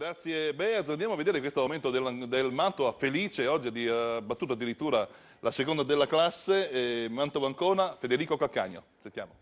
Grazie Beaz, andiamo a vedere questo momento del Mantova felice, oggi ha battuto addirittura la seconda della classe, Mantova-Ancona, Federico Calcagno. Sentiamo.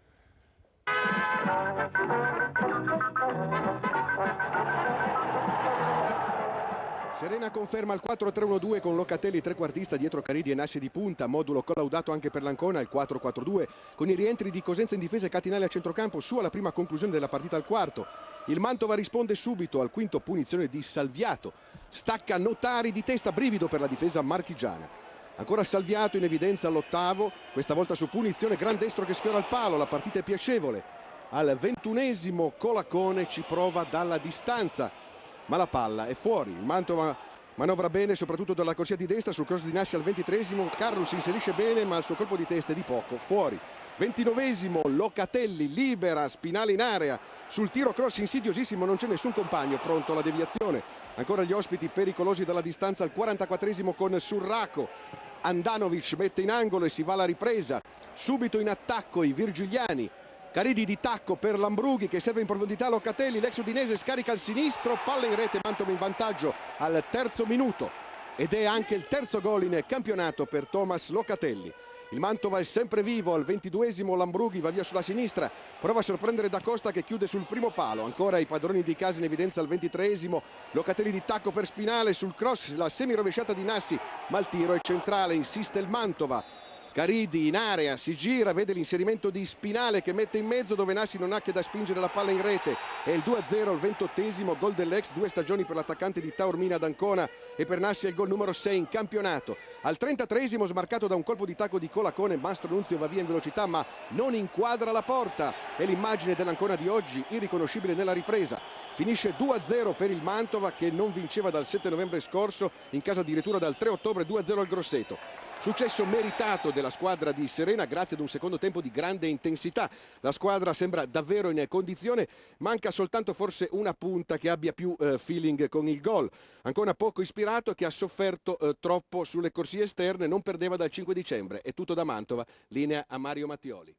Serena conferma il 4-3-1-2 con Locatelli trequartista dietro Caridi e Nassi di punta, modulo collaudato anche per l'Ancona, il 4-4-2 con i rientri di Cosenza in difesa e Catinelli a centrocampo su alla prima conclusione della partita al quarto. Il Mantova risponde subito al quinto, punizione di Salviato, stacca Notari di testa, brivido per la difesa marchigiana. Ancora Salviato in evidenza all'ottavo, questa volta su punizione, gran destro che sfiora il palo, la partita è piacevole. Al 21esimo Colacone ci prova dalla distanza, ma la palla è fuori. Il Mantova manovra bene soprattutto dalla corsia di destra sul cross di Nassi al 23esimo. Carlo si inserisce bene ma il suo colpo di testa è di poco, fuori. 29esimo Locatelli libera Spinale in area sul tiro cross insidiosissimo, non c'è nessun compagno pronto alla deviazione. Ancora gli ospiti pericolosi dalla distanza al 44esimo con Surraco. Andanovic mette in angolo e si va alla ripresa. Subito in attacco i virgiliani. Caridi di tacco per Lambrughi che serve in profondità Locatelli, l'ex udinese scarica al sinistro, palla in rete, Mantova in vantaggio al terzo minuto ed è anche il terzo gol in campionato per Thomas Locatelli. Il Mantova è sempre vivo, al 22esimo Lambrughi va via sulla sinistra, prova a sorprendere Da Costa che chiude sul primo palo, ancora i padroni di casa in evidenza al 23esimo, Locatelli di tacco per Spinale sul cross, la semirovesciata di Nassi, ma il tiro è centrale, insiste il Mantova. Caridi in area, si gira, vede l'inserimento di Spinale che mette in mezzo dove Nassi non ha che da spingere la palla in rete. È il 2-0 al 28esimo, gol dell'ex, 2 stagioni per l'attaccante di Taormina ad Ancona e per Nassi è il gol numero 6 in campionato. Al 33esimo smarcato da un colpo di tacco di Colacone, Mastro Nunzio va via in velocità ma non inquadra la porta. È l'immagine dell'Ancona di oggi, irriconoscibile nella ripresa. Finisce 2-0 per il Mantova che non vinceva dal 7 novembre scorso, in casa addirittura dal 3 ottobre, 2-0 al Grosseto. Successo meritato della squadra di Serena grazie ad un secondo tempo di grande intensità. La squadra sembra davvero in condizione, manca soltanto forse una punta che abbia più feeling con il gol. Ancora poco ispirato, che ha sofferto troppo sulle corsie esterne, non perdeva dal 5 dicembre. È tutto da Mantova, linea a Mario Mattioli.